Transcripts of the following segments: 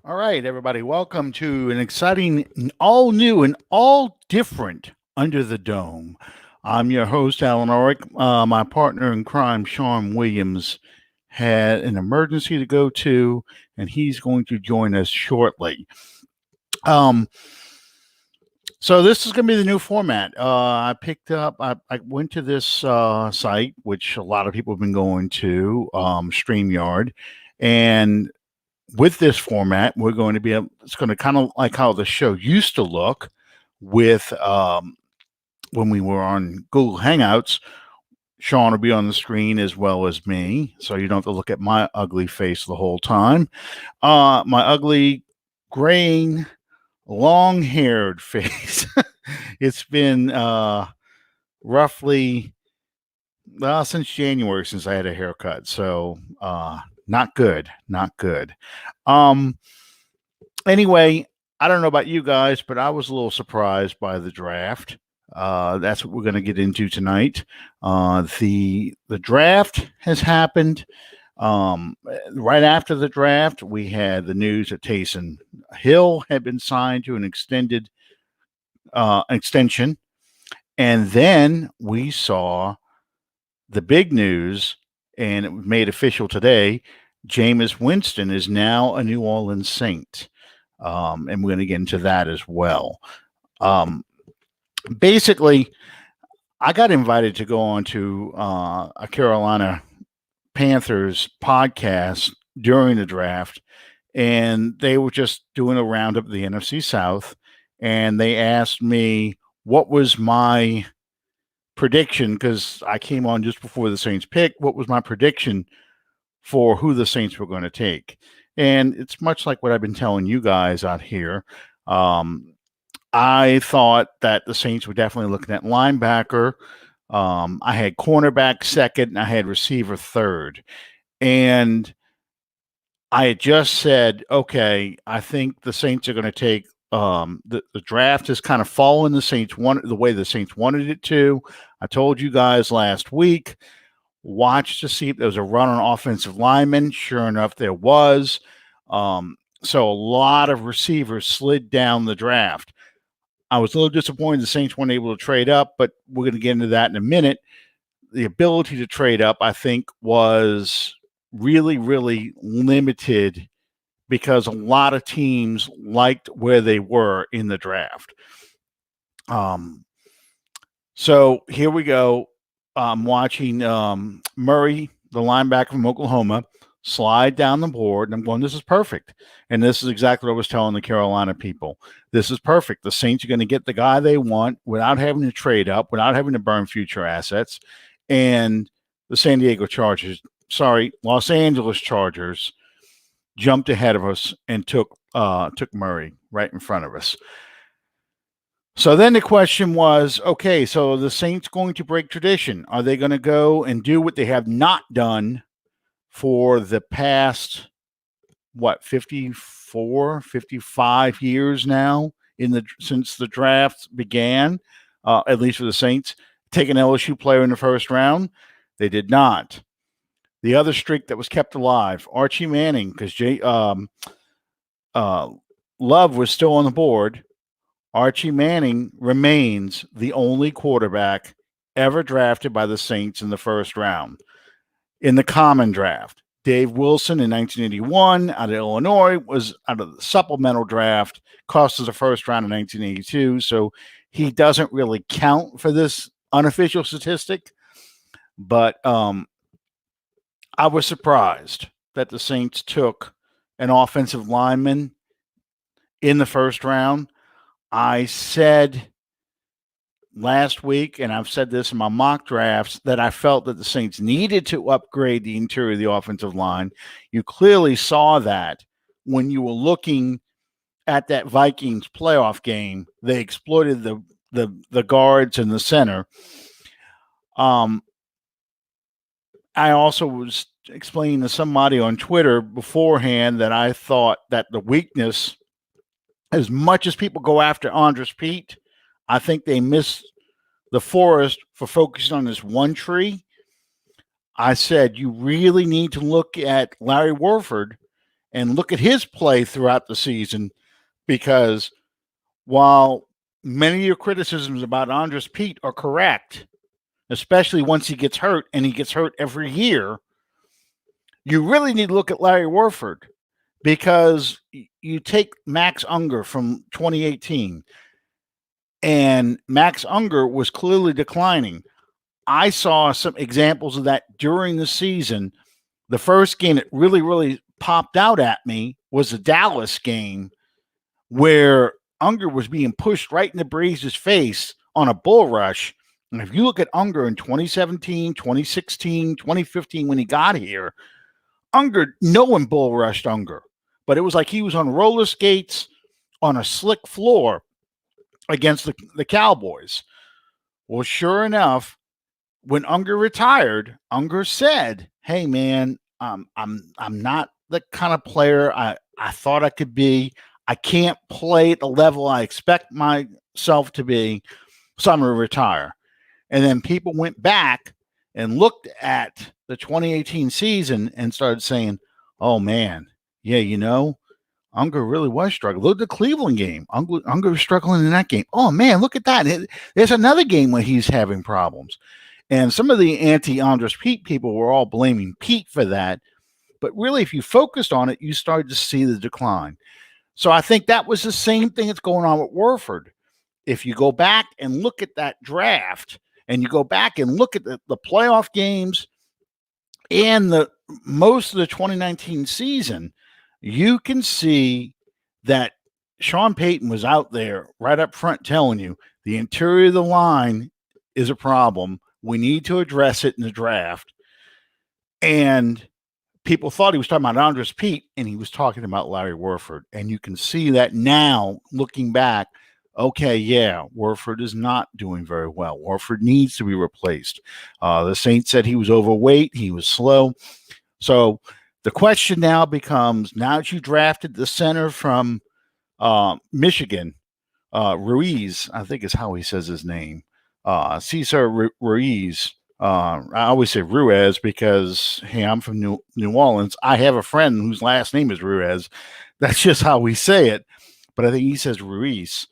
All right, everybody, welcome to an exciting, all new, and all different Under the Dome. I'm your host, Alan Orick. My partner in crime, Sean Williams, had an emergency to go to, and he's going to join us shortly. Um, so this is going to be the new format. I went to this site, which a lot of people have been going to, StreamYard, and with this format, we're going to be it's going to kind of like how the show used to look with when we were on Google Hangouts. Sean will be on the screen as well as me, so you don't have to look at my ugly face the whole time. My ugly, graying, long-haired face. It's been roughly since January since I had a haircut, so not good, not good. Um, Anyway, I don't know about you guys, but I was a little surprised by the draft. That's what we're going to get into tonight. The draft has happened. Right after the draft, we had the news that Taysom Hill had been signed to an extended extension, and then we saw the big news, and it was made official today. Jameis Winston is now a New Orleans Saint. And we're going to get into that as well. Basically, I got invited to go on to a Carolina Panthers podcast during the draft, and they were just doing a roundup of the NFC South, and they asked me what was my prediction because I came on just before the Saints pick. What was my prediction for who the Saints were going to take? And it's much like what I've been telling you guys out here. I thought that the Saints were definitely looking at linebacker. I had cornerback second, and I had receiver third. And I had just said, okay, I think the Saints are going to take the draft has kind of fallen the way the Saints wanted it to. I told you guys last week, watch to see if there was a run on offensive linemen. Sure enough, there was. So a lot of receivers slid down the draft. I was a little disappointed the Saints weren't able to trade up, but we're going to get into that in a minute. The ability to trade up, I think, was really, really limited because a lot of teams liked where they were in the draft. So here we go. I'm watching Murray, the linebacker from Oklahoma, slide down the board. And I'm going, this is perfect. And this is exactly what I was telling the Carolina people. This is perfect. The Saints are going to get the guy they want without having to trade up, without having to burn future assets. And the Los Angeles Chargers jumped ahead of us and took Murray right in front of us. So then the question was, okay, so the Saints going to break tradition? Are they going to go and do what they have not done for the past, 54, 55 years now since the draft began, at least for the Saints, take an LSU player in the first round? They did not. The other streak that was kept alive, Archie Manning, because Love was still on the board. Archie Manning remains the only quarterback ever drafted by the Saints in the first round in the common draft. Dave Wilson in 1981 out of Illinois was out of the supplemental draft, cost us a first round in 1982. So he doesn't really count for this unofficial statistic. But I was surprised that the Saints took an offensive lineman in the first round. I said last week, and I've said this in my mock drafts, that I felt that the Saints needed to upgrade the interior of the offensive line. You clearly saw that when you were looking at that Vikings playoff game. They exploited the guards and the center. I also was explaining to somebody on Twitter beforehand that I thought that the weakness, as much as people go after Andres Pete, I think they miss the forest for focusing on this one tree. I said, you really need to look at Larry Warford and look at his play throughout the season, because while many of your criticisms about Andres Pete are correct, especially once he gets hurt, and he gets hurt every year, you really need to look at Larry Warford, because you take Max Unger from 2018, and Max Unger was clearly declining. I saw some examples of that during the season. The first game that really, really popped out at me was the Dallas game, where Unger was being pushed right in the Braves' face on a bull rush. And if you look at Unger in 2017, 2016, 2015, when he got here, Unger, no one bull rushed Unger, but it was like he was on roller skates on a slick floor against the Cowboys. Well, sure enough, when Unger retired, Unger said, "Hey, man, I'm not the kind of player I thought I could be. I can't play at the level I expect myself to be, so I'm going to retire." And then people went back and looked at the 2018 season and started saying, "Oh, man, yeah, Unger really was struggling. Look at the Cleveland game. Unger was struggling in that game. Oh, man, look at that. There's another game when he's having problems." And some of the anti-Andres Pete people were all blaming Pete for that. But really, if you focused on it, you started to see the decline. So I think that was the same thing that's going on with Warford. If you go back and look at that draft, and you go back and look at the playoff games and most of the 2019 season, you can see that Sean Payton was out there right up front telling you the interior of the line is a problem. We need to address it in the draft. And people thought he was talking about Andres Pete, and he was talking about Larry Warford. And you can see that now, looking back. Okay, yeah, Warford is not doing very well. Warford needs to be replaced. The Saints said he was overweight. He was slow. So the question now becomes, now that you drafted the center from Michigan, Ruiz, I think is how he says his name, Cesar Ruiz. I always say Ruiz because, hey, I'm from New Orleans. I have a friend whose last name is Ruiz. That's just how we say it. But I think he says Ruiz.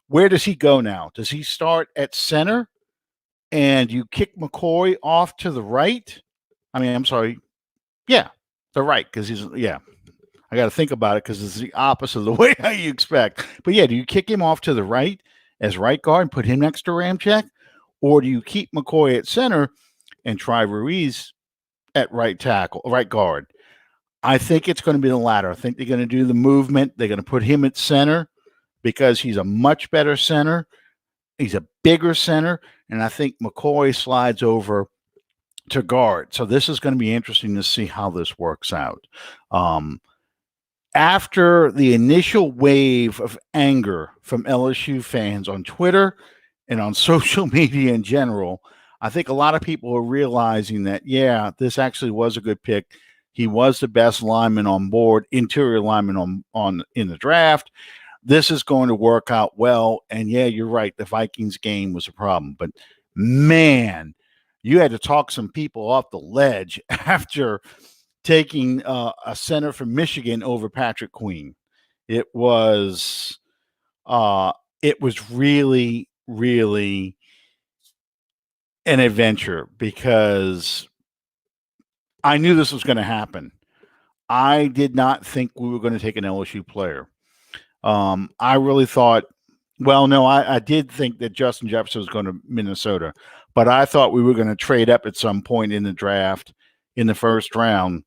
Where does he go now? Does he start at center and you kick McCoy off to the right? I mean, I'm sorry. Yeah, the right, because I got to think about it because it's the opposite of the way how you expect. But yeah, do you kick him off to the right as right guard and put him next to Ramczyk? Or do you keep McCoy at center and try Ruiz at right guard? I think it's going to be the latter. I think they're going to do the movement. They're going to put him at center because he's a much better center. He's a bigger center. And I think McCoy slides over to guard. So this is going to be interesting to see how this works out. After the initial wave of anger from LSU fans on Twitter and on social media in general, I think a lot of people are realizing that, yeah, this actually was a good pick. He was the best lineman on board, interior lineman on in the draft. This is going to work out well. And yeah, you're right. The Vikings game was a problem. But man, you had to talk some people off the ledge after taking a center from Michigan over Patrick Queen. It was really, really an adventure because I knew this was going to happen. I did not think we were going to take an LSU player. I really thought, well, no, I did think that Justin Jefferson was going to Minnesota, but I thought we were going to trade up at some point in the draft in the first round.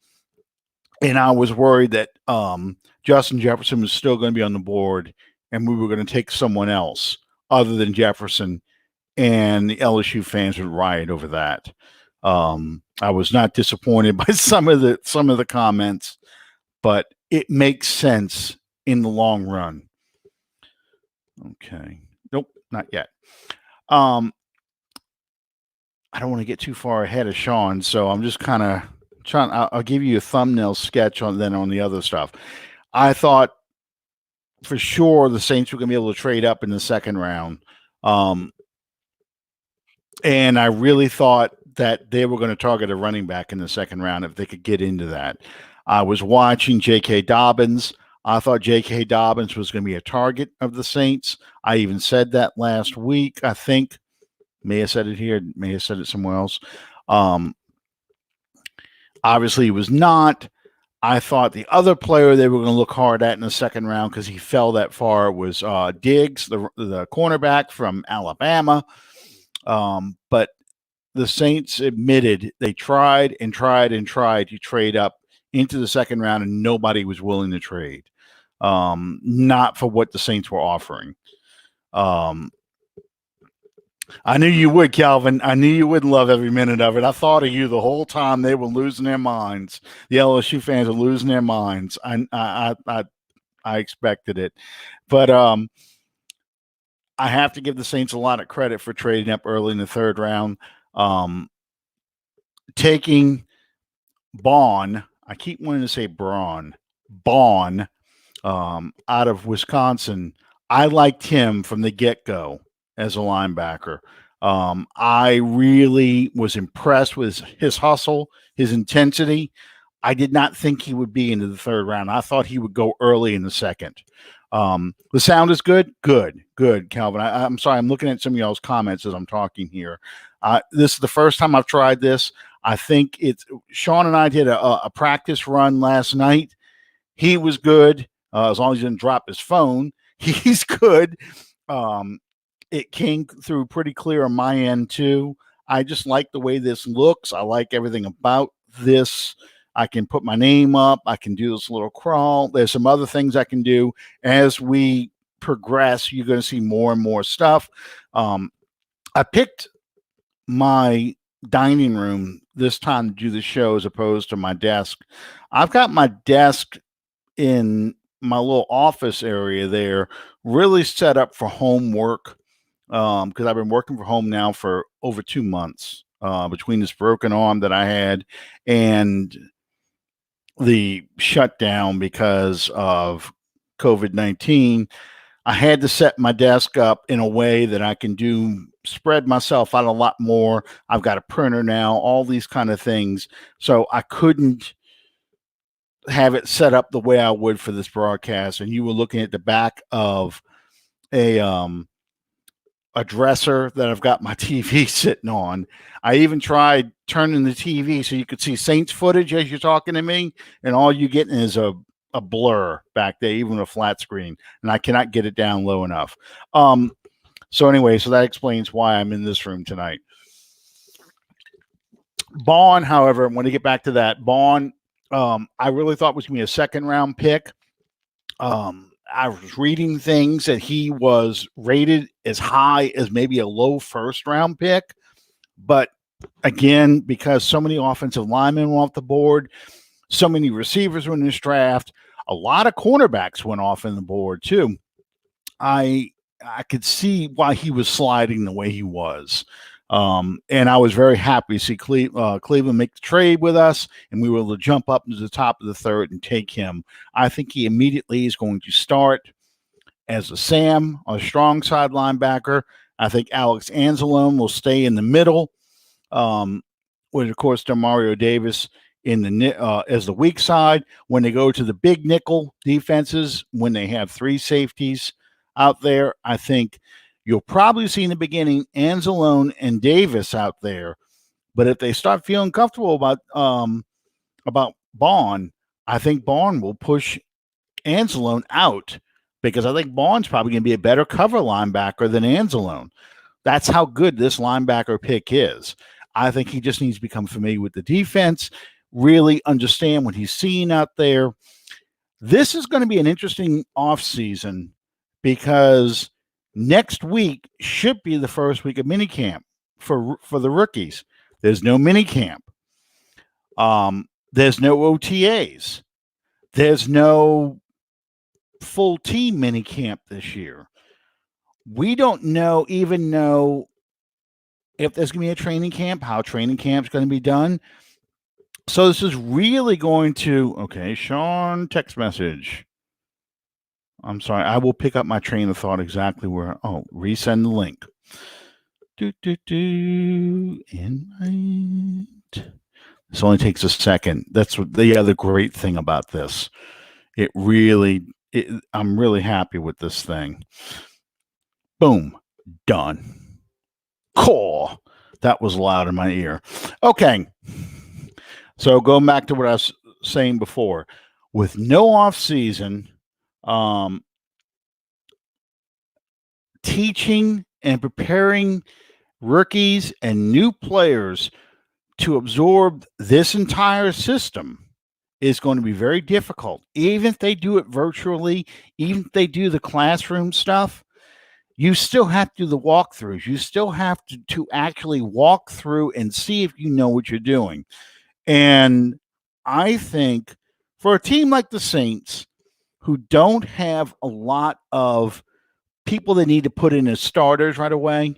And I was worried that Justin Jefferson was still going to be on the board and we were going to take someone else other than Jefferson, and the LSU fans would riot over that. I was not disappointed by some of the comments, but it makes sense in the long run. Okay. Nope, not yet. I don't want to get too far ahead of Sean, so I'm just kind of trying. I'll give you a thumbnail sketch on the other stuff. I thought for sure the Saints were going to be able to trade up in the second round. And I really thought that they were going to target a running back in the second round if they could get into that. I was watching J.K. Dobbins. I thought J.K. Dobbins was going to be a target of the Saints. I even said that last week. I think may have said it here, may have said it somewhere else. Obviously, he was not. I thought the other player they were going to look hard at in the second round because he fell that far was Diggs, the cornerback from Alabama. But the Saints admitted they tried and tried and tried to trade up into the second round, and nobody was willing to trade. Not for what the Saints were offering. I knew you would, Calvin. I knew you would love every minute of it. I thought of you the whole time. They were losing their minds. The LSU fans are losing their minds. I expected it, but I have to give the Saints a lot of credit for trading up early in the third round, taking Baun. I keep wanting to say Baun out of Wisconsin. I liked him from the get-go as a linebacker. I really was impressed with his hustle, his intensity. I did not think he would be into the third round. I thought he would go early in the second. The sound is good? Good, Calvin. I'm sorry. I'm looking at some of y'all's comments as I'm talking here. This is the first time I've tried this. I think Sean and I did a practice run last night. He was good, as long as he didn't drop his phone. He's good. It came through pretty clear on my end, too. I just like the way this looks. I like everything about this. I can put my name up. I can do this little crawl. There's some other things I can do. As we progress, you're going to see more and more stuff. I picked my dining room this time to do the show as opposed to my desk. I've got my desk in my little office area there, really set up for homework. Because I've been working from home now for over 2 months, between this broken arm that I had and the shutdown because of COVID-19. I had to set my desk up in a way that I can spread myself out a lot more. I've got a printer now, all these kind of things. So I couldn't have it set up the way I would for this broadcast. And you were looking at the back of a dresser that I've got my TV sitting on. I even tried turning the TV so you could see Saints footage as you're talking to me, and all you're getting is a blur back there, even a flat screen, and I cannot get it down low enough. So that explains why I'm in this room tonight. Baun, however, when I get back to that, Baun, I really thought was going to be a second-round pick. I was reading things that he was rated as high as maybe a low first-round pick. But again, because so many offensive linemen went off the board, so many receivers were in this draft, a lot of cornerbacks went off in the board too. I could see why he was sliding the way he was. And I was very happy to see Cleveland make the trade with us, and we were able to jump up to the top of the third and take him. I think he immediately is going to start as a strong side linebacker. I think Alex Anzalone will stay in the middle, with, of course, Demario Davis as the weak side. When they go to the big nickel defenses, when they have three safeties out there, I think you'll probably see in the beginning Anzalone and Davis out there. But if they start feeling comfortable about Baun, I think Baun will push Anzalone out, because I think Baun's probably going to be a better cover linebacker than Anzalone. That's how good this linebacker pick is. I think he just needs to become familiar with the defense, really understand what he's seeing out there. This is going to be an interesting offseason, because next week should be the first week of minicamp for the rookies. There's no minicamp. There's no OTAs. There's no full team minicamp this year. We don't even know if there's going to be a training camp, how training camp is going to be done. So this is really going to, okay, Sean, text message. I'm sorry, I will pick up my train of thought exactly where, resend the link. Invite. This only takes a second. That's what the other great thing about this. I'm really happy with this thing. Boom, done. Cool. That was loud in my ear. Okay. So going back to what I was saying before, with no off season, teaching and preparing rookies and new players to absorb this entire system is going to be very difficult. Even if they do it virtually, even if they do the classroom stuff, you still have to do the walkthroughs. You still have to actually walk through and see if you know what you're doing. And I think for a team like the Saints, who don't have a lot of people they need to put in as starters right away,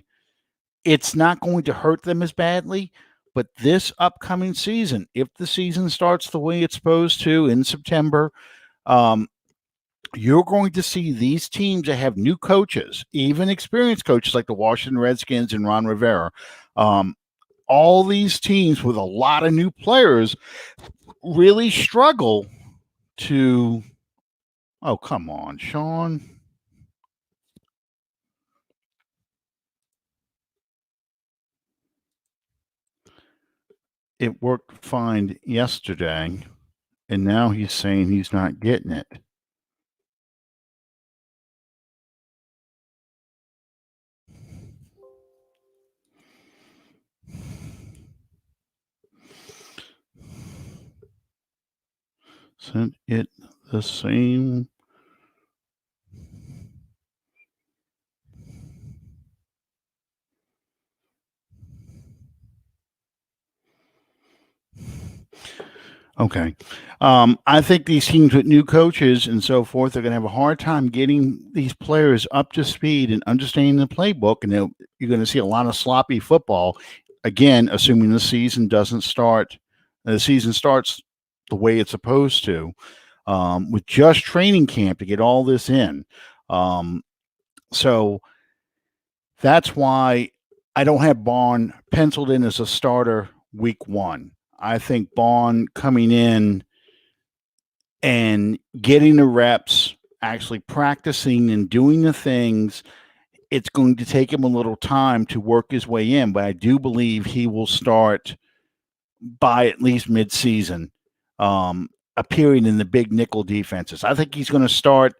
it's not going to hurt them as badly. But this upcoming season, if the season starts the way it's supposed to in September, you're going to see these teams that have new coaches, even experienced coaches like the Washington Redskins and Ron Rivera. All these teams with a lot of new players really struggle to. Oh, come on, Sean. It worked fine yesterday, and now he's saying he's not getting it. Sent it the same. Okay. I think these teams with new coaches and so forth are going to have a hard time getting these players up to speed and understanding the playbook. And you're going to see a lot of sloppy football. Again, assuming the season doesn't start, the season starts the way it's supposed to, with just training camp to get all this in. So that's why I don't have Bond penciled in as a starter week one. I think Bond coming in and getting the reps, actually practicing and doing the things, it's going to take him a little time to work his way in, but I do believe he will start by at least midseason, appearing in the big nickel defenses. I think he's going to start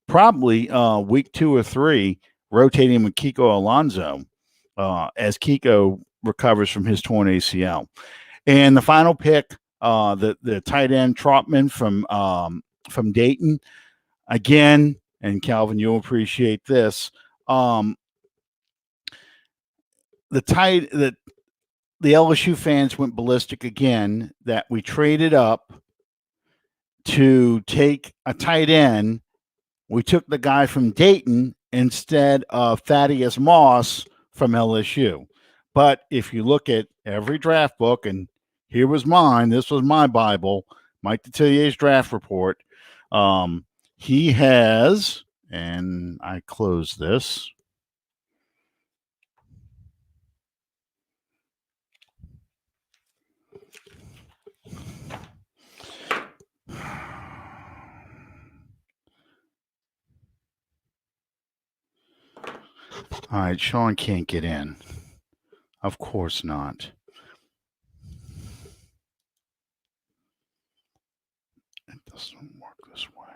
probably week 2 or 3, rotating with Kiko Alonso as Kiko recovers from his torn ACL. And the final pick, the tight end Trotman from Dayton, again, and Calvin, you'll appreciate this. The LSU fans went ballistic again that we traded up to take a tight end. We took the guy from Dayton instead of Thaddeus Moss from LSU. But if you look at every draft book, and here was mine, this was my Bible, Mike Detillier's draft report, he has, and I close this. All right, Sean can't get in. Of course not. It doesn't work this way.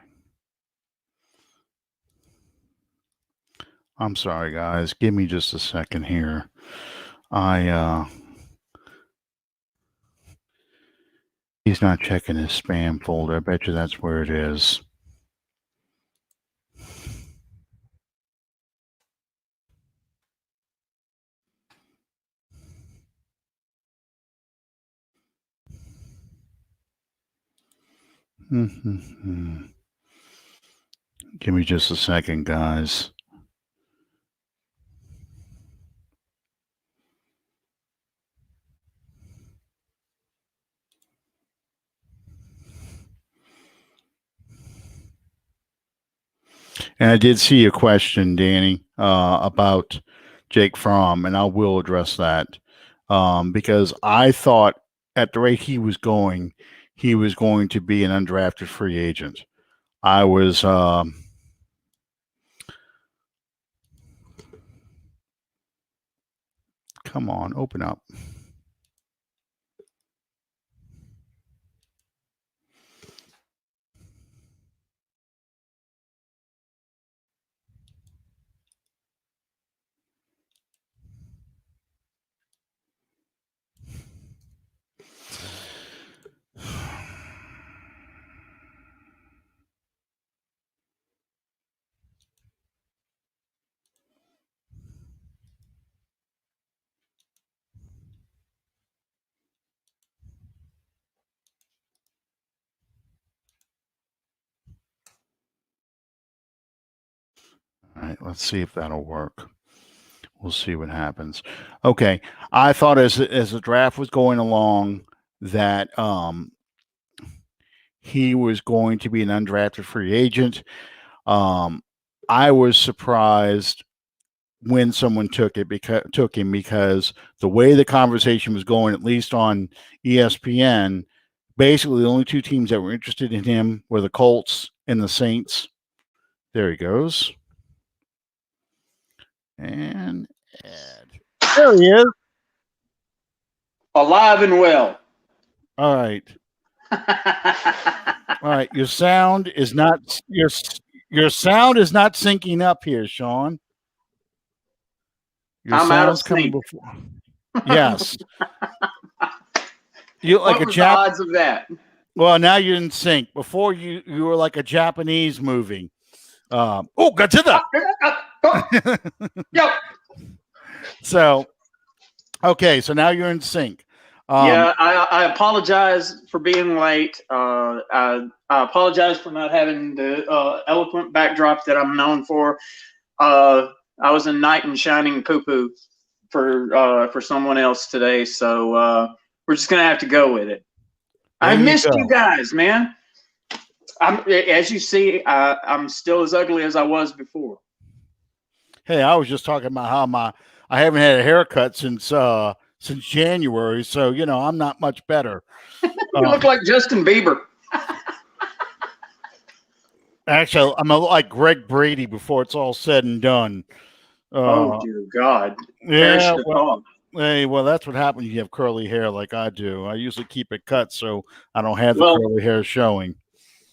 I'm sorry, guys. Give me just a second here. He's not checking his spam folder. I bet you that's where it is. Give me just a second, guys. And I did see a question, Danny, about Jake Fromm, and I will address that because I thought at the rate he was going to be an undrafted free agent. I was come on, open up. All right, let's see if that'll work. We'll see what happens. Okay, I thought as the draft was going along that he was going to be an undrafted free agent. I was surprised when someone took him because the way the conversation was going, at least on ESPN, basically the only two teams that were interested in him were the Colts and the Saints. There he goes. And Ed. There he is. Alive and well. All right. All right. Your sound is not syncing up here, Sean. Your I'm out of sync. Before. Yes. You like what was the odds of that? Well, now you're in sync. Before you were like a Japanese movie. Godzilla. Yep. So, okay, so now you're in sync. Yeah, I apologize for being late. I apologize for not having the eloquent backdrop that I'm known for. I was a knight in shining poo-poo for someone else today, so we're just gonna have to go with it. I missed you guys, man. As you see, I'm still as ugly as I was before. Hey, I was just talking about how I haven't had a haircut since January, so I'm not much better. You look like Justin Bieber. Actually, I'm like Greg Brady before it's all said and done. Oh dear God! Yeah, well, that's what happens. You have curly hair like I do. I usually keep it cut so I don't have the curly hair showing.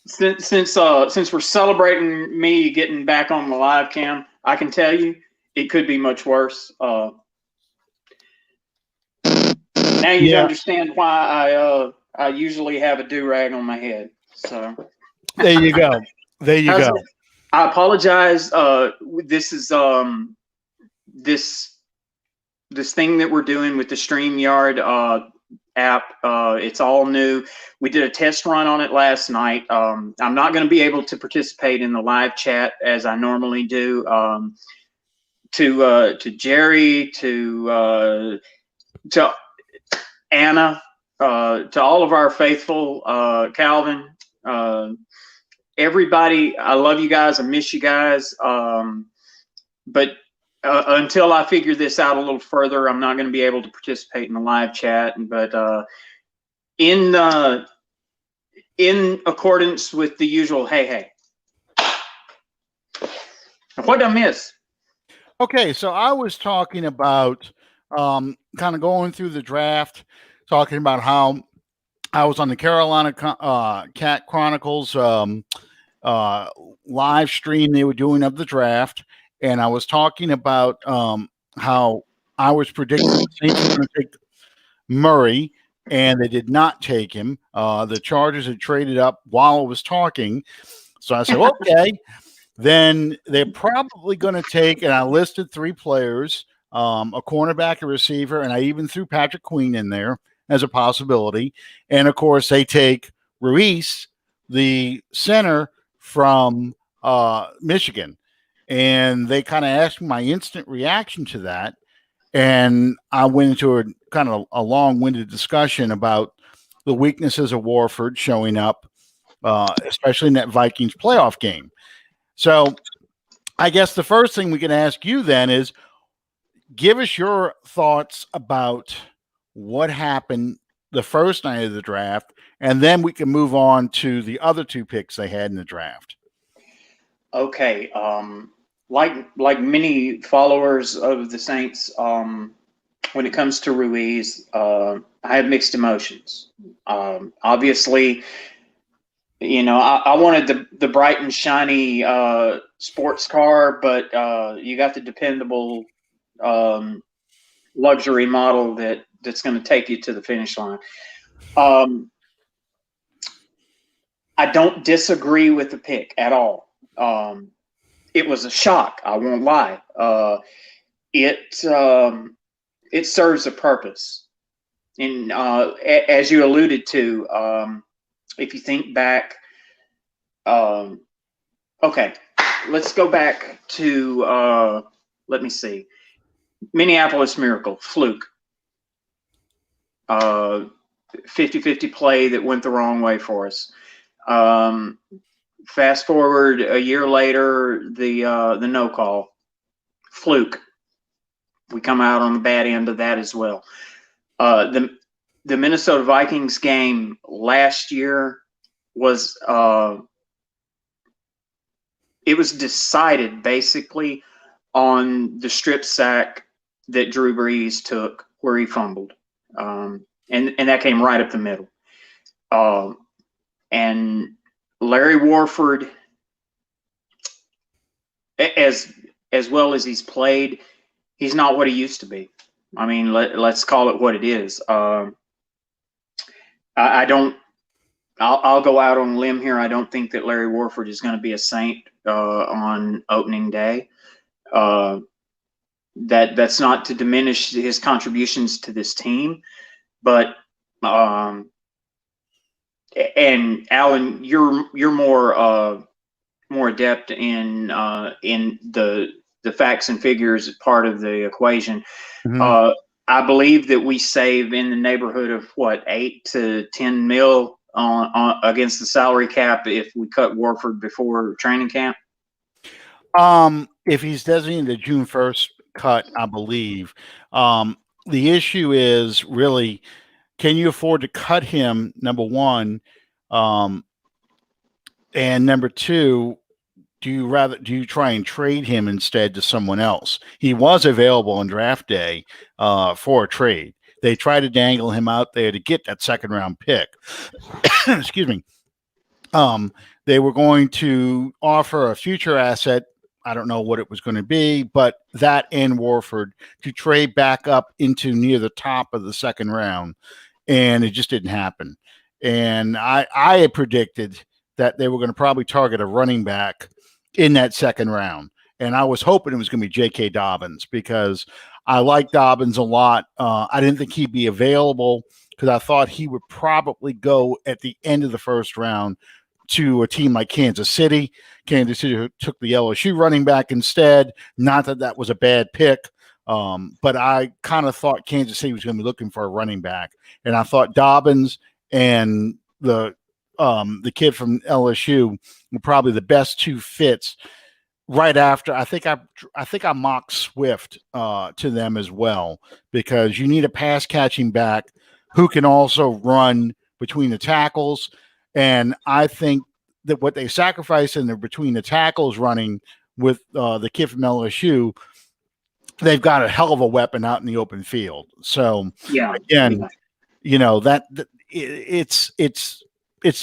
Since we're celebrating me getting back on the live cam, I can tell you it could be much worse. Now you understand why I usually have a do-rag on my head. So there you go. There you go. I apologize. This is this thing that we're doing with the StreamYard app. It's all new. We did a test run on it last night. I'm not going to be able to participate in the live chat as I normally do. To Jerry, to Anna, to all of our faithful, Calvin, everybody, I love you guys. I miss you guys. But until I figure this out a little further, I'm not going to be able to participate in the live chat. But in accordance with the usual, hey. What did I miss? Okay, so I was talking about kind of going through the draft, talking about how I was on the Carolina Cat Chronicles live stream they were doing of the draft, and I was talking about how I was predicting the Saints were going to take Murray, and they did not take him. The Chargers had traded up while I was talking, so I said, okay. Then they're probably going to take, and I listed 3 players, a cornerback, a receiver, and I even threw Patrick Queen in there as a possibility. And, of course, they take Ruiz, the center from Michigan. And they kind of asked me my instant reaction to that. And I went into a kind of a long-winded discussion about the weaknesses of Warford showing up, especially in that Vikings playoff game. So I guess the first thing we can ask you then is give us your thoughts about what happened the first night of the draft, and then we can move on to the other two picks they had in the draft. Okay. Like many followers of the Saints, when it comes to Ruiz, I have mixed emotions. Obviously, I wanted the bright and shiny sports car, but you got the dependable luxury model that's going to take you to the finish line. I don't disagree with the pick at all. It was a shock. I won't lie. It serves a purpose, and as you alluded to, if you think back, okay, let's go back to let me see, Minneapolis Miracle, fluke, 50-50 play that went the wrong way for us. Fast forward a year later, the no call, fluke. We come out on the bad end of that as well. The Minnesota Vikings game last year was it was decided basically on the strip sack that Drew Brees took where he fumbled, and that came right up the middle. And Larry Warford, as well as he's played, he's not what he used to be. I mean, let's call it what it is. I don't. I'll go out on a limb here. I don't think that Larry Warford is going to be a Saint on opening day. That's not to diminish his contributions to this team, but and Alan, you're more adept in the facts and figures part of the equation. Mm-hmm. I believe that we save in the neighborhood of what, 8 to 10 mil on against the salary cap if we cut Warford before training camp. If he's designated a June 1st cut, I believe. The issue is really, can you afford to cut him, number one? And number two, do you try and trade him instead to someone else? He was available on draft day for a trade. They tried to dangle him out there to get that second round pick. Excuse me. They were going to offer a future asset. I don't know what it was going to be, but that and Warford to trade back up into near the top of the second round. And it just didn't happen. And I had predicted that they were going to probably target a running back in that second round. And I was hoping it was going to be J.K. Dobbins because I like Dobbins a lot. I didn't think he'd be available because I thought he would probably go at the end of the first round to a team like Kansas City. Kansas City took the LSU running back instead. Not that that was a bad pick, but I kind of thought Kansas City was going to be looking for a running back. And I thought Dobbins and the kid from LSU were probably the best two fits. Right after, I think I mocked Swift to them as well because you need a pass catching back who can also run between the tackles. And I think that what they sacrificed in the between the tackles running with the kid from LSU, they've got a hell of a weapon out in the open field. So again, that it's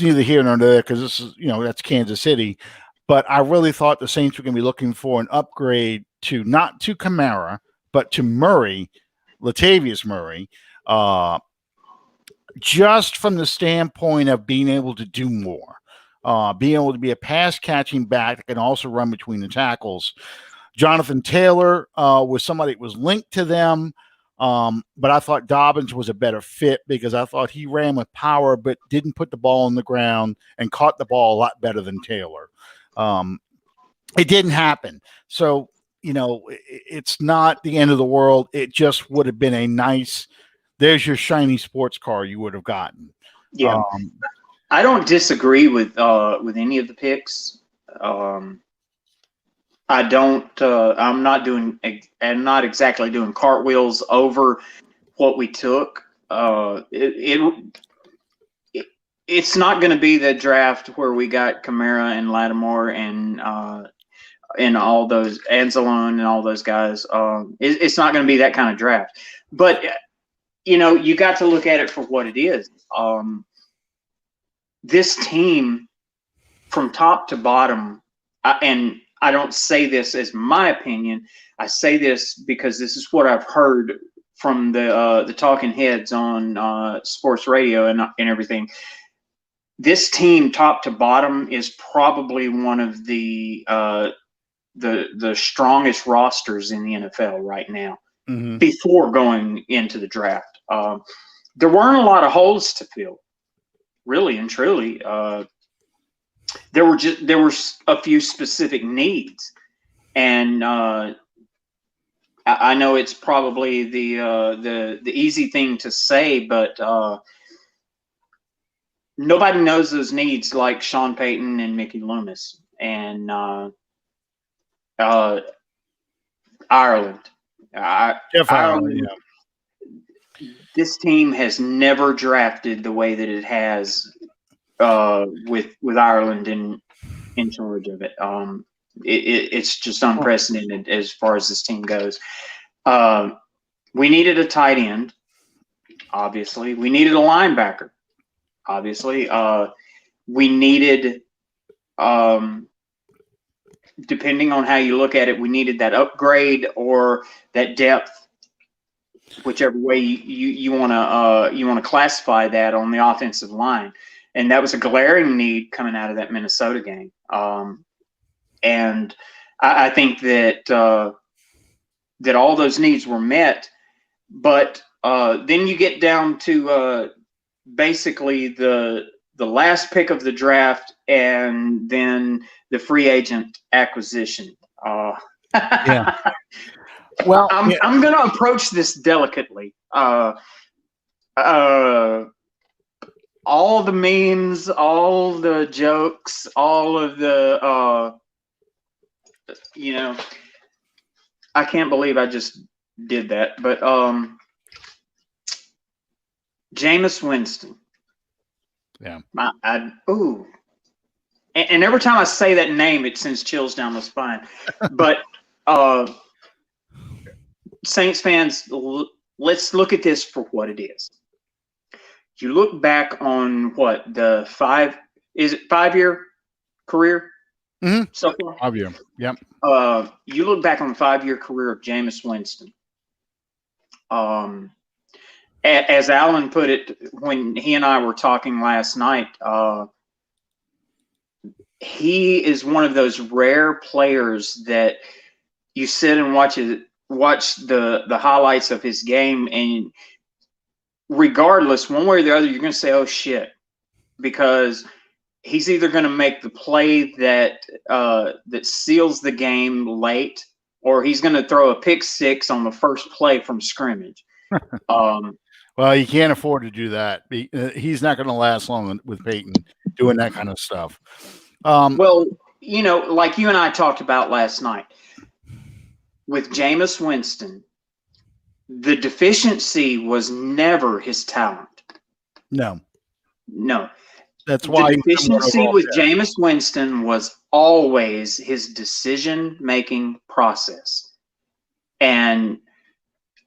neither here nor there because this is that's Kansas City. But I really thought the Saints were going to be looking for an upgrade to not to Kamara, but to Murray, Latavius Murray, just from the standpoint of being able to do more, being able to be a pass-catching back that can also run between the tackles. Jonathan Taylor was somebody that was linked to them, but I thought Dobbins was a better fit because I thought he ran with power but didn't put the ball on the ground and caught the ball a lot better than Taylor. It didn't happen. So, it's not the end of the world. It just would have been a nice, there's your shiny sports car you would have gotten. Yeah. I don't disagree with any of the picks. I'm not exactly doing cartwheels over what we took. It's not going to be the draft where we got Kamara and Lattimore and all those Anzalone and all those guys. It's not going to be that kind of draft. But you got to look at it for what it is. This team, from top to bottom, and I don't say this as my opinion. I say this because this is what I've heard from the talking heads on sports radio and everything. This team, top to bottom, is probably one of the strongest rosters in the NFL right now. Mm-hmm. Before going into the draft, there weren't a lot of holes to fill, really and truly. There were a few specific needs, and I know it's probably the easy thing to say, but nobody knows those needs like Sean Payton and Mickey Loomis and Ireland. Ireland. Yeah. This team has never drafted the way that it has with Ireland in charge of it. It's just unprecedented as far as this team goes. We needed a tight end, obviously. We needed a linebacker, obviously. We needed, depending on how you look at it, we needed that upgrade or that depth, whichever way you want to classify that on the offensive line. And that was a glaring need coming out of that Minnesota game. And I think that all those needs were met. But then you get down to basically the last pick of the draft and then the free agent acquisition. Yeah. Well, I'm going to approach this delicately. All the memes, all the jokes, all of the, I can't believe I just did that. But Jameis Winston. Yeah. And every time I say that name, it sends chills down my spine. But Saints fans, let's look at this for what it is. You look back on the 5-year career? Mm-hmm. So far? 5 year. Yep. You look back on the 5-year career of Jameis Winston. As Alan put it when he and I were talking last night, he is one of those rare players that you sit and watch the highlights of his game, and regardless, one way or the other, you're going to say, "Oh shit," because he's either going to make the play that seals the game late, or he's going to throw a pick six on the first play from scrimmage. Well, you can't afford to do that. He's not going to last long with Peyton doing that kind of stuff. Well, like you and I talked about last night, with Jameis Winston, the deficiency was never his talent. No. That's why the deficiency with Jameis Winston was always his decision-making process. And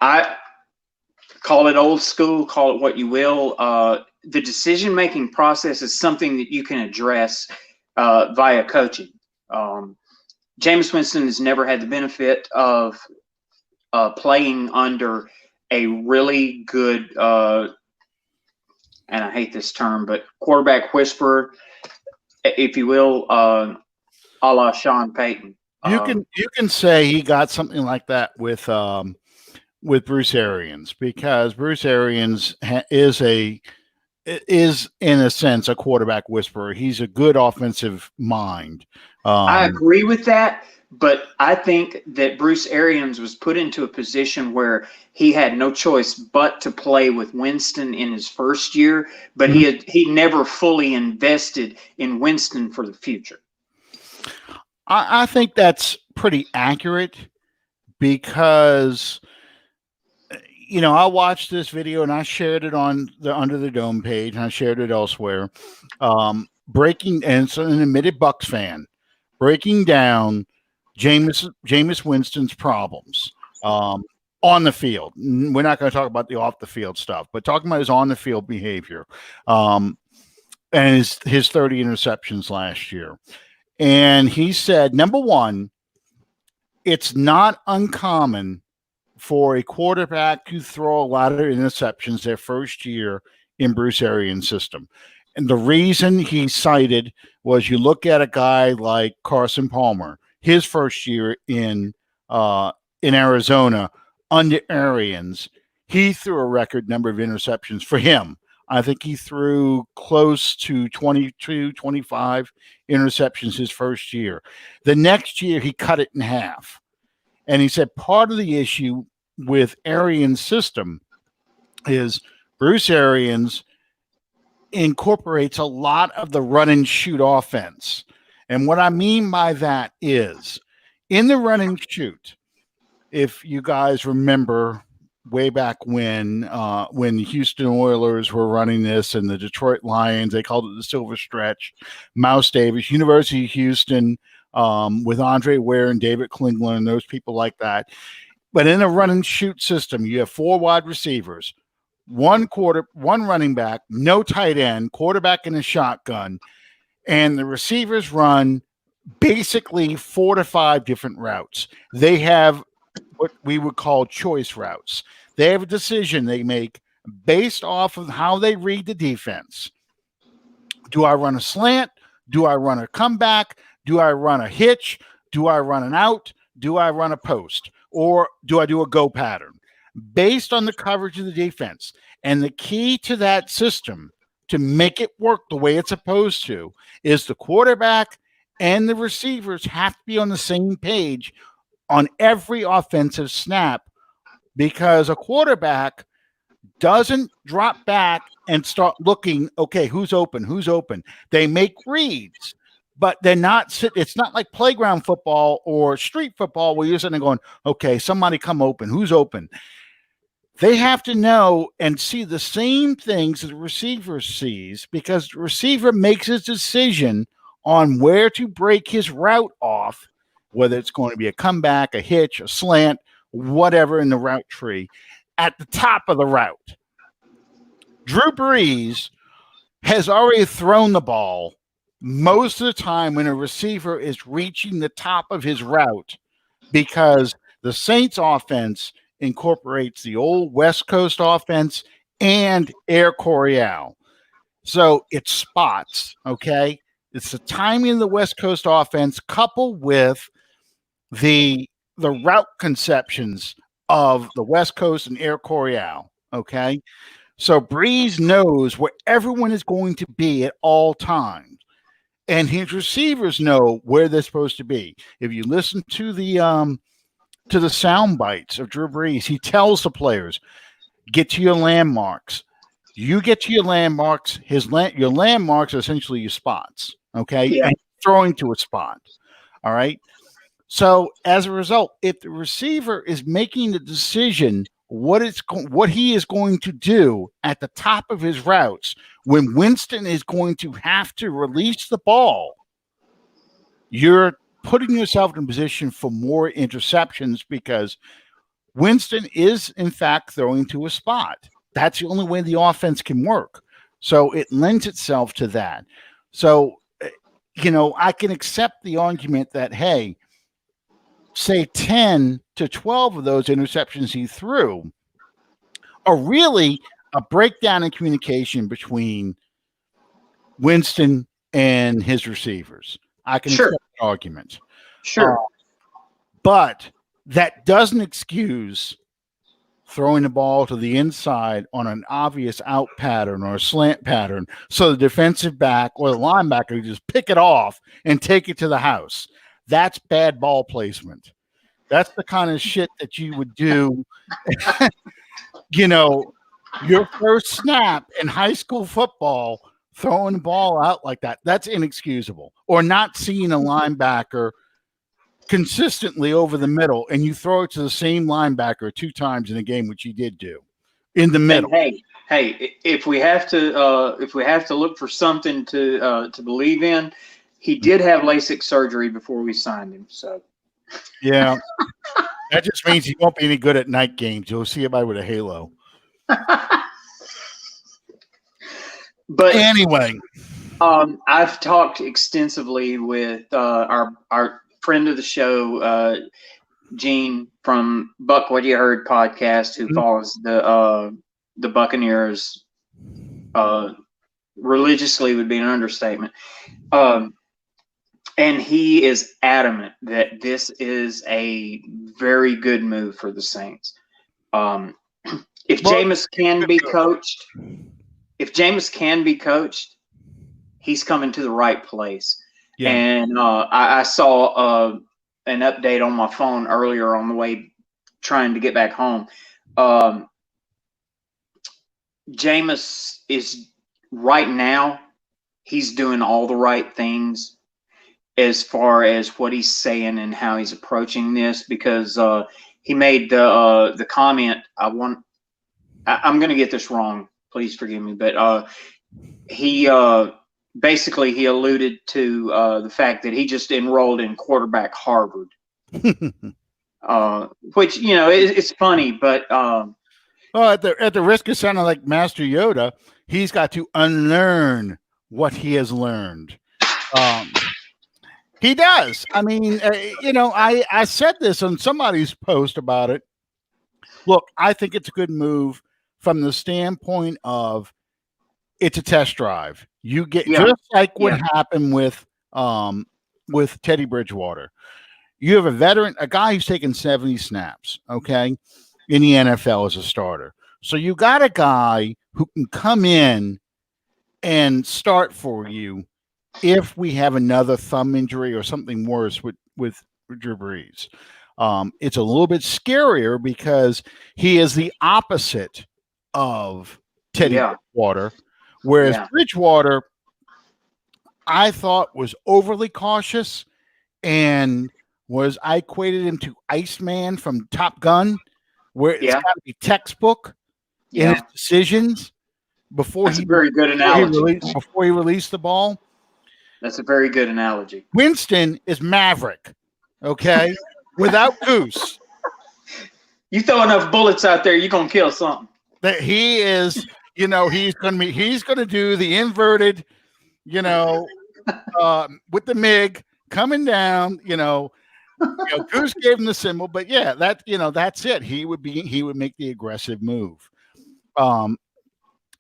I call it old school, call it what you will. The decision-making process is something that you can address via coaching. Jameis Winston has never had the benefit of playing under a really good, and I hate this term, but quarterback whisperer, if you will, a la Sean Payton. You can say he got something like that with Bruce Arians, because Bruce Arians is in a sense a quarterback whisperer. He's a good offensive mind. I agree with that, but I think that Bruce Arians was put into a position where he had no choice but to play with Winston in his first year, but he never fully invested in Winston for the future. I think that's pretty accurate, because I watched this video and I shared it on the Under the Dome page and I shared it elsewhere. Breaking, and it's an admitted Bucs fan, breaking down Jameis Winston's problems on the field. We're not going to talk about the off the field stuff, but talking about his on the field behavior and his 30 interceptions last year. And he said, number one, it's not uncommon for a quarterback to throw a lot of interceptions their first year in Bruce Arians' system. And the reason he cited was you look at a guy like Carson Palmer, his first year in Arizona under Arians, he threw a record number of interceptions for him. I think he threw close to 22, 25 interceptions his first year. The next year, he cut it in half. And he said part of the issue with Arians' system is Bruce Arians incorporates a lot of the run and shoot offense. And what I mean by that is in the run and shoot, if you guys remember way back when the Houston Oilers were running this and the Detroit Lions, they called it the Silver Stretch, Mouse Davis, University of Houston, with Andre Ware and David Klingler and those people like that. But in a run and shoot system, you have 4 wide receivers, one running back, no tight end, quarterback in a shotgun, and the receivers run basically 4 to 5 different routes. They have what we would call choice routes. They have a decision they make based off of how they read the defense. Do I run a slant? Do I run a comeback? Do I run a hitch? Do I run an out? Do I run a post? Or do I do a go pattern? Based on the coverage of the defense. And the key to that system to make it work the way it's supposed to is the quarterback and the receivers have to be on the same page on every offensive snap, because a quarterback doesn't drop back and start looking, okay, who's open? They make reads, but they're not, it's not like playground football or street football where you're sitting there going, okay, somebody come open, who's open? They have to know and see the same things that the receiver sees, because the receiver makes his decision on where to break his route off, whether it's going to be a comeback, a hitch, a slant, whatever in the route tree, at the top of the route. Drew Brees has already thrown the ball most of the time when a receiver is reaching the top of his route, because the Saints offense incorporates the old West Coast offense and Air Coryell. So it's spots, okay? It's the timing of the West Coast offense coupled with the route conceptions of the West Coast and Air Coryell, okay? So Breeze knows where everyone is going to be at all times, and his receivers know where they're supposed to be. If you listen to the sound bites of Drew Brees, he tells the players, get to your landmarks. You get to your landmarks. Your landmarks are essentially your spots, okay? Yeah. And throwing to a spot, all right? So as a result, if the receiver is making the decision what he is going to do at the top of his routes, when Winston is going to have to release the ball, you're putting yourself in a position for more interceptions, because Winston is, in fact, throwing to a spot. That's the only way the offense can work. So it lends itself to that. So, I can accept the argument that, hey, say 10 to 12 of those interceptions he threw are really a breakdown in communication between Winston and his receivers. I can accept the argument. Sure. But that doesn't excuse throwing the ball to the inside on an obvious out pattern or a slant pattern so the defensive back or the linebacker can just pick it off and take it to the house. That's bad ball placement. That's the kind of shit that you would do, your first snap in high school football, throwing the ball out like that. That's inexcusable. Or not seeing a linebacker consistently over the middle, and you throw it to the same linebacker 2 times in a game, which he did do in the middle. And hey, if we have to look for something to believe in, he did have LASIK surgery before we signed him. So yeah, that just means he won't be any good at night games. You'll see everybody with a halo. But anyway, I've talked extensively with our friend of the show, Gene from Buck What You Heard podcast, who follows the Buccaneers religiously, would be an understatement. And he is adamant that this is a very good move for the Saints. If Jameis can be coached, he's coming to the right place. Yeah. And I saw an update on my phone earlier on the way trying to get back home. Jameis is right now, he's doing all the right things as far as what he's saying and how he's approaching this, because he made the comment. I'm going to get this wrong. Please forgive me, but he basically he alluded to the fact that he just enrolled in quarterback Harvard, which it's funny, but well, at the risk of sounding like Master Yoda, he's got to unlearn what he has learned. He does. I mean, I said this on somebody's post about it. Look, I think it's a good move from the standpoint of it's a test drive. You get just like what happened with Teddy Bridgewater. You have a veteran, a guy who's taken 70 snaps, okay, in the NFL as a starter. So you got a guy who can come in and start for you if we have another thumb injury or something worse with Drew Brees. It's a little bit scarier because he is the opposite of Teddy Bridgewater, whereas Bridgewater, I thought, was overly cautious and I equated him to Iceman from Top Gun, where it's got to be textbook in his decisions before he released the ball. That's a very good analogy. Winston is Maverick, okay, without Goose. You throw enough bullets out there, you're gonna kill something. That he is, he's gonna do the inverted, with the MiG coming down. Goose gave him the symbol, but that's it. He would make the aggressive move.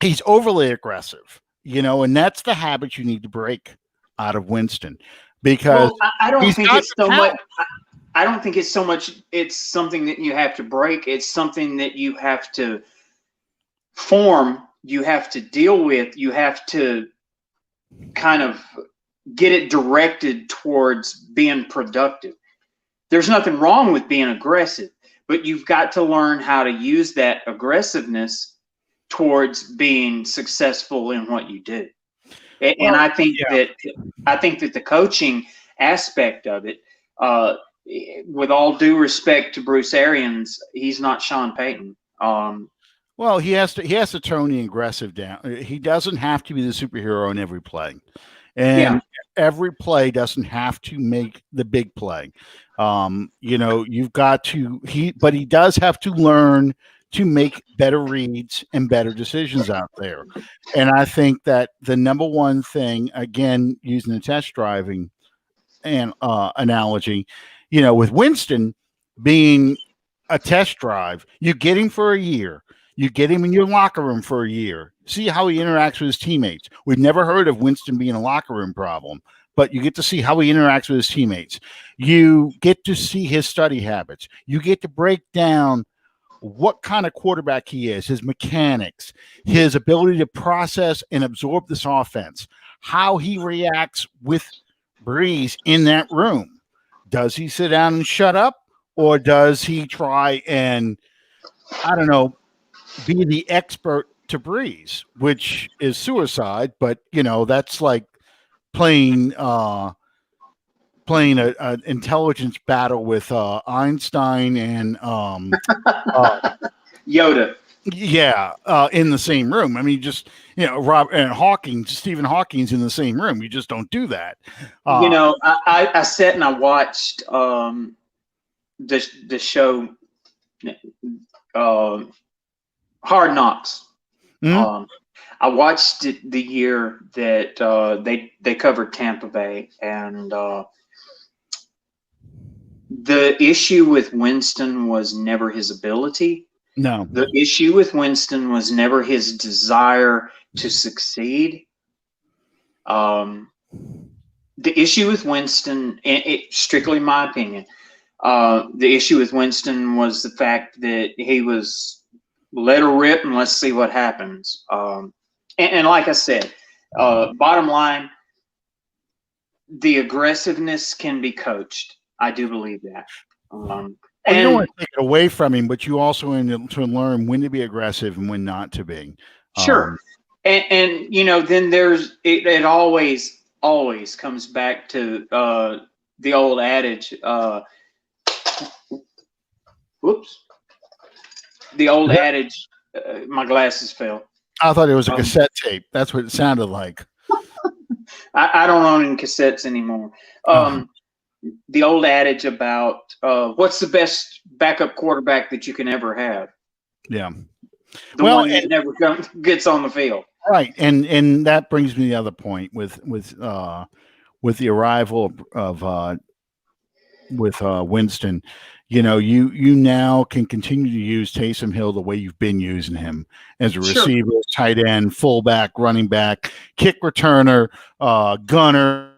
He's overly aggressive, and that's the habit you need to break out of Winston, because I don't think it's so much. I don't think it's so much. It's something that you have to break. It's something that you have to form. You have to deal with. You have to kind of get it directed towards being productive. There's nothing wrong with being aggressive, but you've got to learn how to use that aggressiveness towards being successful in what you do. And I think that the coaching aspect of it, with all due respect to Bruce Arians, he's not Sean Payton. Well, he has to tone the aggressive down. He doesn't have to be the superhero in every play, and every play doesn't have to make the big play. You've got to but he does have to learn to make better reads and better decisions out there. And I think that the number one thing, again, using the test driving and analogy, with Winston being a test drive, you get him for a year. You get him in your locker room for a year. See how he interacts with his teammates. We've never heard of Winston being a locker room problem, but you get to see how he interacts with his teammates. You get to see his study habits. You get to break down what kind of quarterback he is, his mechanics, his ability to process and absorb this offense, how he reacts with Brees in that room. Does he sit down and shut up, or does he try and, be the expert to Brees, which is suicide, but, that's like playing playing an intelligence battle with Einstein and Yoda. yeah, in the same room. I mean, just Rob and Hawking, Stephen Hawking's in the same room. You just don't do that. I sat and I watched the show Hard Knocks. Mm-hmm. I watched it the year that they covered Tampa Bay, and the issue with Winston was never his ability. No. The issue with Winston was never his desire to succeed. The issue with Winston, strictly my opinion, the issue with Winston was the fact that he was let her rip and let's see what happens. And like I said, bottom line, the aggressiveness can be coached. I do believe that. And you don't want to take it away from him, but you also need to learn when to be aggressive and when not to be. Sure. And then there's it always comes back to the old adage. Whoops. The old adage. My glasses fell. I thought it was a cassette tape. That's what it sounded like. I don't own any cassettes anymore. The old adage about what's the best backup quarterback that you can ever have? Yeah. The one that never gets on the field. Right. And that brings me to the other point with the arrival of Winston. You now can continue to use Taysom Hill the way you've been using him as a receiver, tight end, fullback, running back, kick returner, gunner,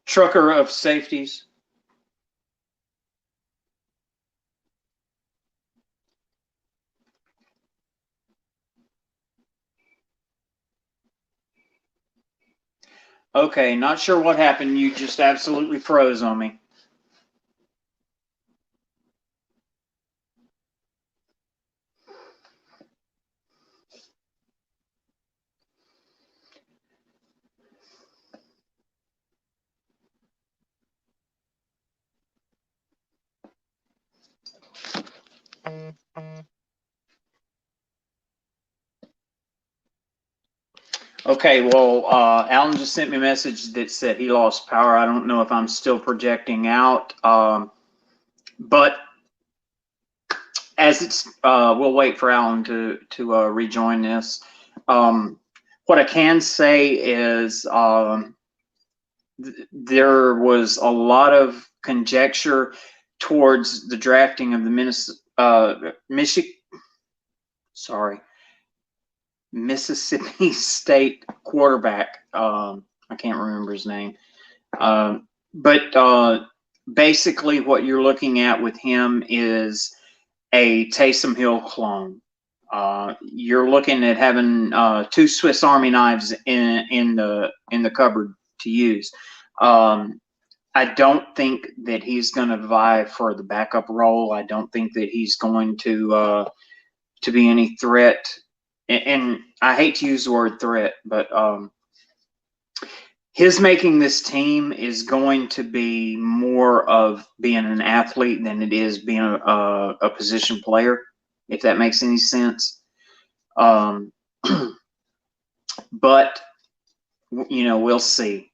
trucker of safeties. Okay, not sure what happened. You just absolutely froze on me. Okay, well, Alan just sent me a message that said he lost power. I don't know if I'm still projecting out, but as it's, we'll wait for Alan to rejoin this. What I can say is there was a lot of conjecture towards the drafting of the Mississippi State quarterback. I can't remember his name. But basically what you're looking at with him is a Taysom Hill clone. You're looking at having two Swiss Army knives in the cupboard to use. I don't think that he's going to vie for the backup role. I don't think that he's going to be any threat. And I hate to use the word threat, but his making this team is going to be more of being an athlete than it is being a position player, if that makes any sense. But we'll see.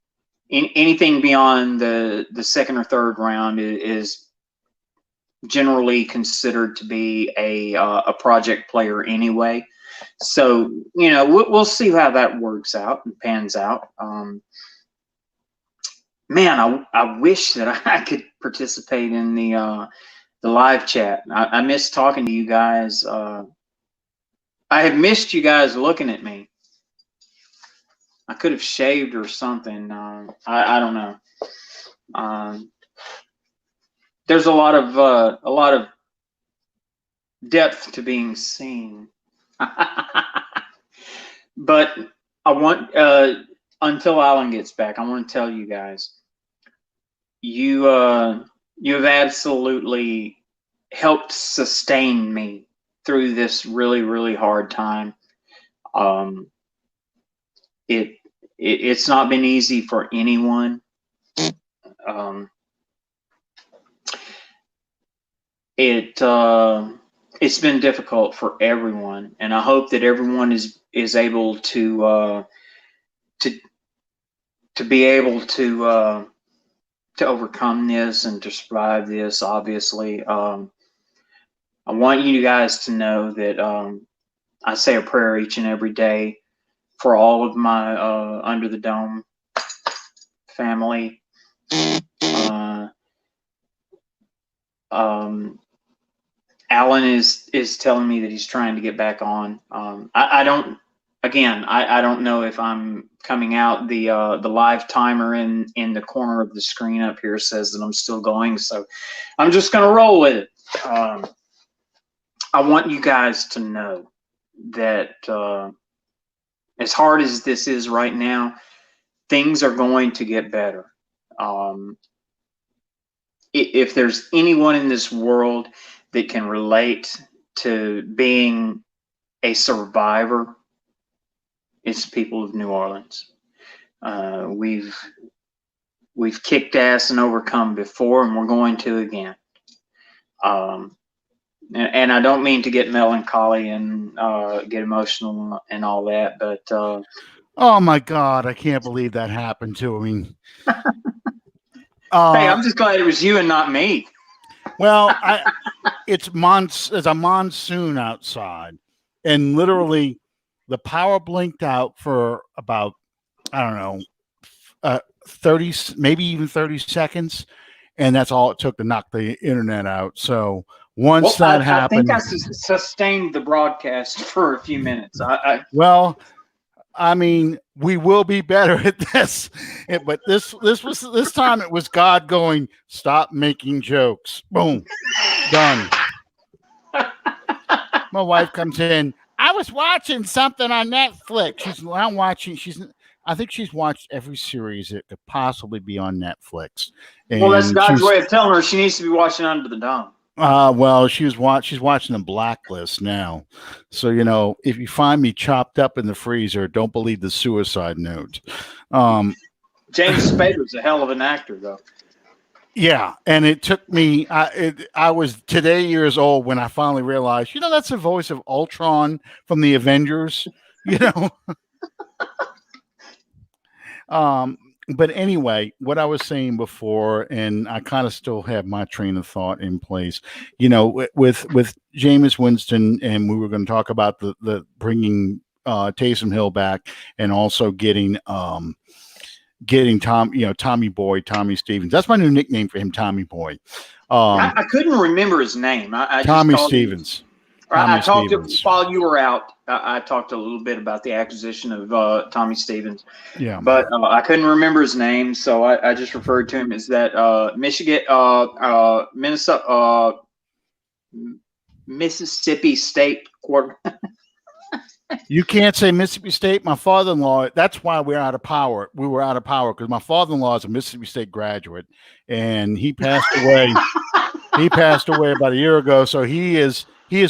Anything beyond the second or third round is generally considered to be a project player anyway. So, we'll see how that works out and pans out. Man, I wish that I could participate in the live chat. I miss talking to you guys. I have missed you guys looking at me. I could have shaved or something. I don't know. There's a lot of depth to being seen. But I want until Alan gets back, I want to tell you guys, you have absolutely helped sustain me through this really, really hard time. It's not been easy for anyone. It's been difficult for everyone, and I hope that everyone is able to be able to overcome this and to survive this. Obviously, I want you guys to know that I say a prayer each and every day for all of my Under the Dome family. Alan is telling me that he's trying to get back on. I don't. Again, I don't know if I'm coming out. The live timer in the corner of the screen up here says that I'm still going, so I'm just gonna roll with it. I want you guys to know that as hard as this is right now, things are going to get better. If there's anyone in this world that can relate to being a survivor, it's the people of New Orleans. We've kicked ass and overcome before, and we're going to again. And I don't mean to get melancholy and get emotional and all that, but oh my God, I can't believe that happened to me. Hey, I'm just glad it was you and not me. Well, it's a monsoon outside, and literally the power blinked out for about, I don't know, 30, maybe even 30 seconds, and that's all it took to knock the internet out. So once that happened, I think I sustained the broadcast for a few minutes. Well, I mean, we will be better at this, but this time it was God going, stop making jokes. Boom, done. My wife comes in. I was watching something on Netflix. She's now watching. I think she's watched every series that could possibly be on Netflix. And well, that's God's way of telling her she needs to be watching Under the Dome. Well, she's watching the Blacklist now. So, if you find me chopped up in the freezer, don't believe the suicide note. James Spader's a hell of an actor, though. Yeah, and it took me. I was today years old when I finally realized. That's the voice of Ultron from the Avengers. But anyway, what I was saying before, and I kind of still have my train of thought in place, with Jameis Winston, and we were going to talk about the bringing Taysom Hill back, and also getting Tommy Stevens. That's my new nickname for him, Tommy Boy. I couldn't remember his name. Tommy Stevens. I talked while you were out. I talked a little bit about the acquisition of Tommy Stevens. Yeah, but I couldn't remember his name, so I just referred to him as that Mississippi State quarterback. You can't say Mississippi State. My father-in-law, that's why we're out of power. We were out of power because my father-in-law is a Mississippi State graduate, and he passed away. He passed away about a year ago, so he is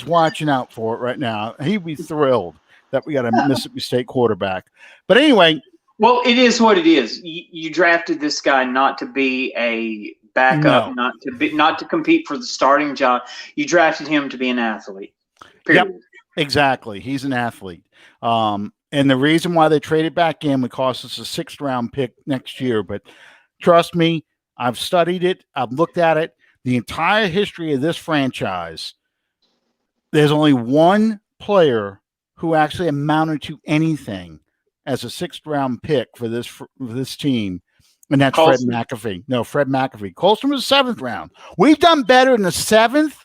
watching out for it right now. He'd be thrilled that we got a Mississippi State quarterback. But anyway. Well, it is what it is. You drafted this guy not to be a backup, not to compete for the starting job. You drafted him to be an athlete. Period. Yep. Exactly. He's an athlete. And the reason why they traded back in would cost us a 6th round pick next year. But trust me, I've studied it. I've looked at it. The entire history of this franchise, there's only one player who actually amounted to anything as a 6th round pick for this team. And that's Colston. Fred McAfee. No, Fred McAfee. Colston was 7th round. We've done better in the 7th,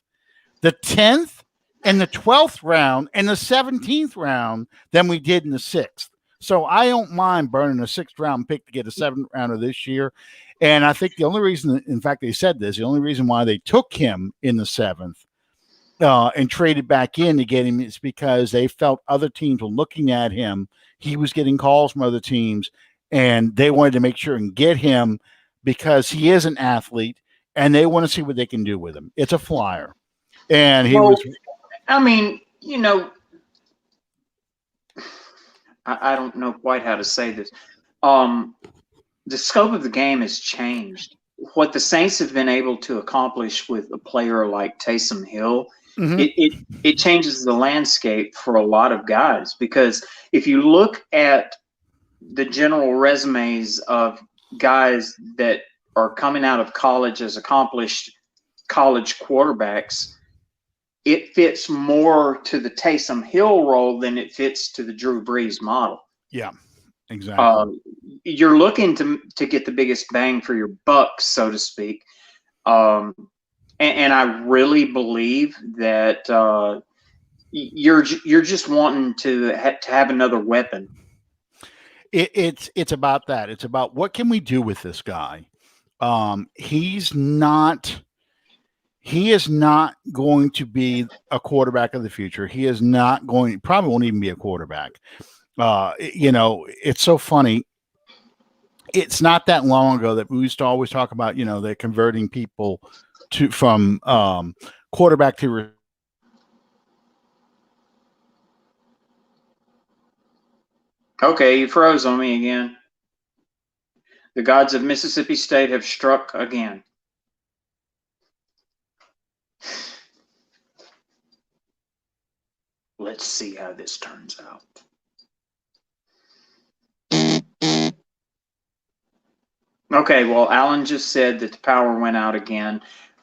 the 10th, and the 12th round and the 17th round than we did in the 6th. So I don't mind burning a 6th round pick to get a 7th rounder this year. And I think the only reason, in fact, they said this, the only reason why they took him in the 7th and traded back in to get him is because they felt other teams were looking at him. He was getting calls from other teams, and they wanted to make sure and get him because he is an athlete, and they want to see what they can do with him. It's a flyer. And he was... I mean, I don't know quite how to say this, The scope of the game has changed. What the Saints have been able to accomplish with a player like Taysom Hill, Mhm. it changes the landscape for a lot of guys, because if you look at the general resumes of guys that are coming out of college as accomplished college quarterbacks, it fits more to the Taysom Hill role than it fits to the Drew Brees model. Yeah, exactly. You're looking to get the biggest bang for your buck, so to speak. And I really believe that you're just wanting to have another weapon. It's about that. It's about what can we do with this guy. He's not. He is not going to be a quarterback of the future. He is not going. Probably won't even be a quarterback. It's so funny. It's not that long ago that we used to always talk about, they're converting people from quarterback to. Okay, you froze on me again. The gods of Mississippi State have struck again. Let's see how this turns out. Okay, well, Alan just said that the power went out again.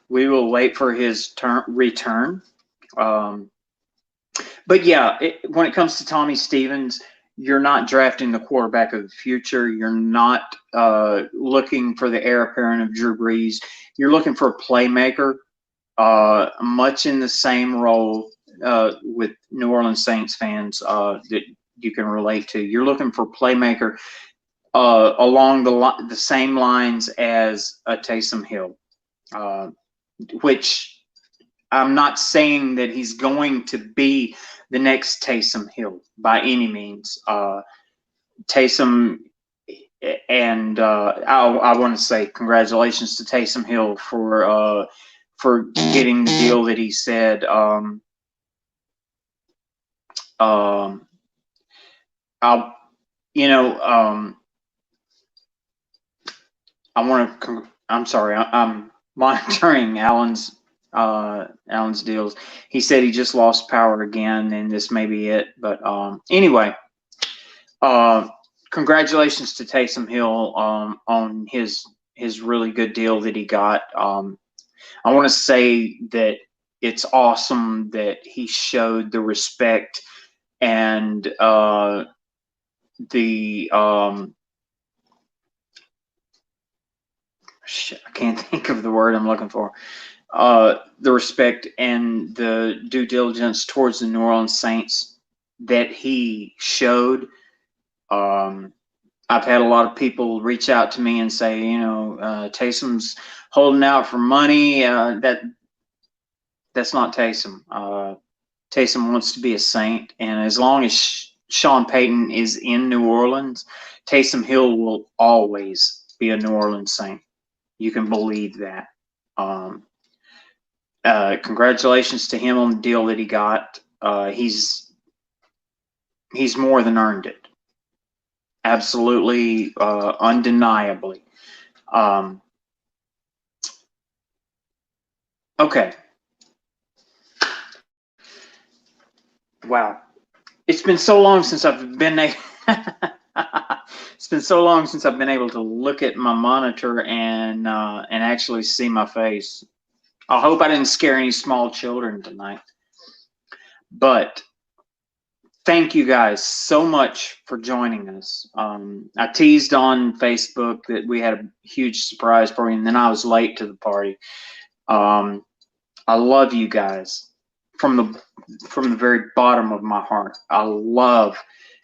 We will wait for his return. But yeah, when it comes to Tommy Stevens, you're not drafting the quarterback of the future. You're not looking for the heir apparent of Drew Brees. You're looking for a playmaker, much in the same role with New Orleans Saints fans that you can relate to. You're looking for a playmaker along the same lines as a Taysom Hill, which I'm not saying that he's going to be the next Taysom Hill by any means. Taysom, and I want to say congratulations to Taysom Hill for getting the deal that he said. I'm sorry. I'm monitoring Alan's deals. He said he just lost power again, and this may be it. But anyway, congratulations to Taysom Hill on his really good deal that he got. I want to say that it's awesome that he showed the respect and the I can't think of the word I'm looking for. The respect and the due diligence towards the New Orleans Saints that he showed. I've had a lot of people reach out to me and say, Taysom's holding out for money. That's not Taysom. Taysom wants to be a Saint, and as long as Sean Payton is in New Orleans, Taysom Hill will always be a New Orleans Saint. You can believe that. Congratulations to him on the deal that he got. He's more than earned it. Absolutely, undeniably. Okay. Wow. It's been so long since I've been it's been so long since I've been able to look at my monitor and actually see my face. I hope I didn't scare any small children tonight. But thank you guys so much for joining us. I teased on Facebook that we had a huge surprise for you, and then I was late to the party. I love you guys from the very bottom of my heart. I love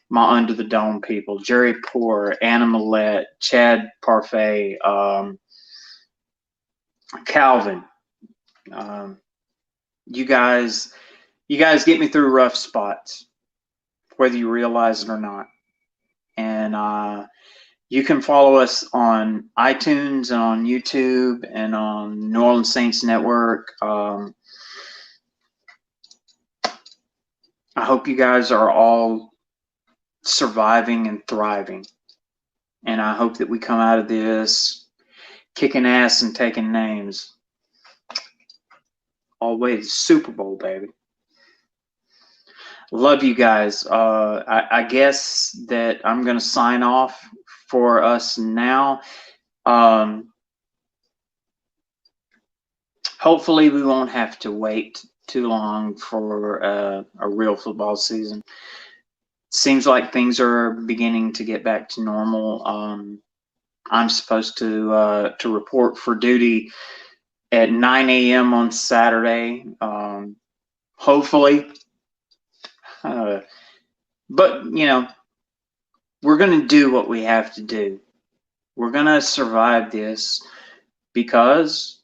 my Under the Dome people: Jerry Poor, Anna Millette, Chad Parfait, Calvin. You guys get me through rough spots, whether you realize it or not. And you can follow us on iTunes and on YouTube and on New Orleans Saints Network. I hope you guys are all surviving and thriving. And I hope that we come out of this kicking ass and taking names all the way to the Super Bowl, baby. Love you guys. I guess that I'm going to sign off for us now. Hopefully we won't have to wait too long for a real football season. Seems like things are beginning to get back to normal. I'm supposed to report for duty at 9 a.m. on Saturday. Hopefully. But, you know, we're going to do what we have to do. We're going to survive this because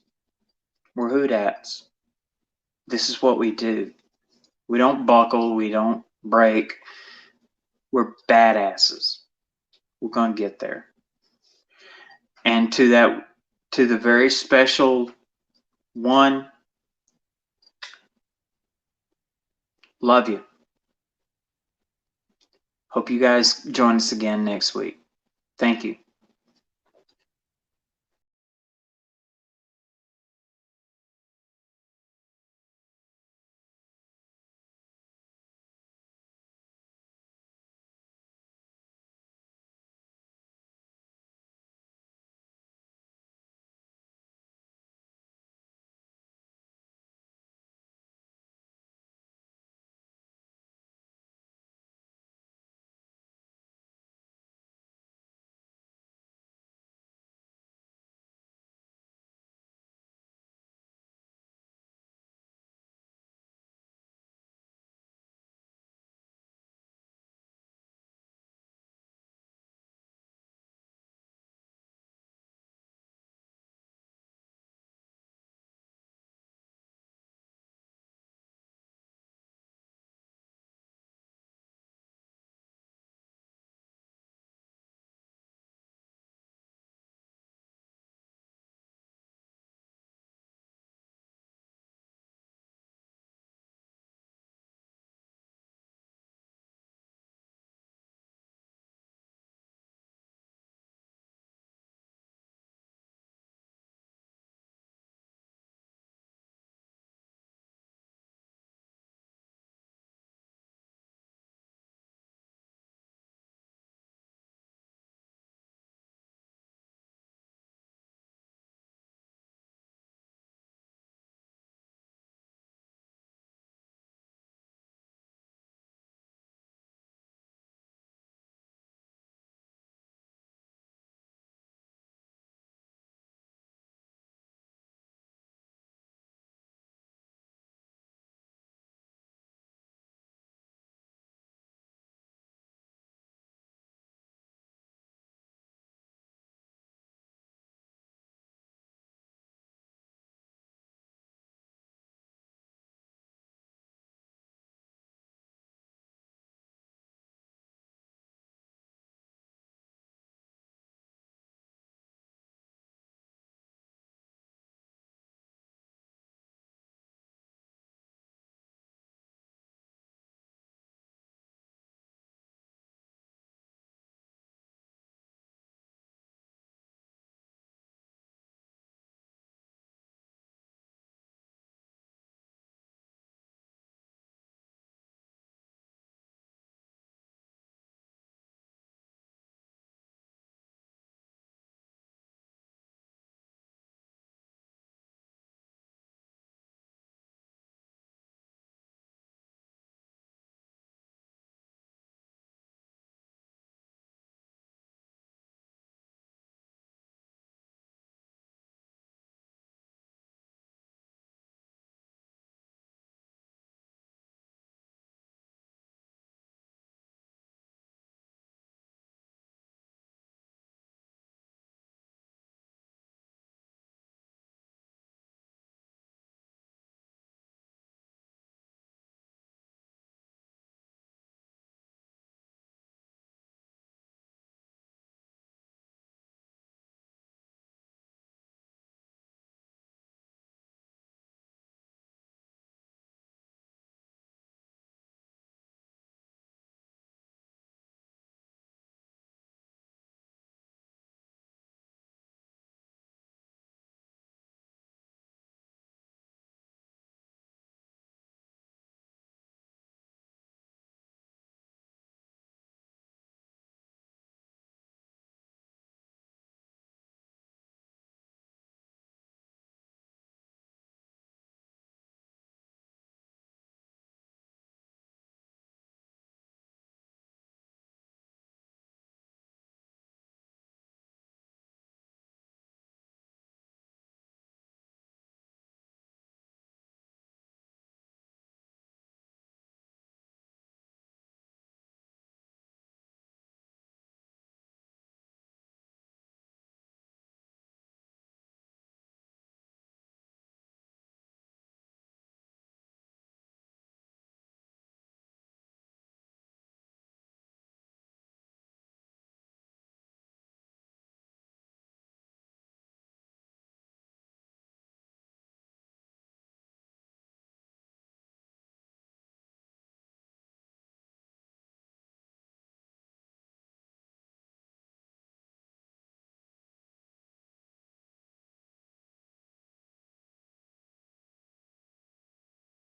we're Hoodats. This is what we do. We don't buckle. We don't break. We're badasses. We're going to get there. And to the very special one, love you. Hope you guys join us again next week. Thank you.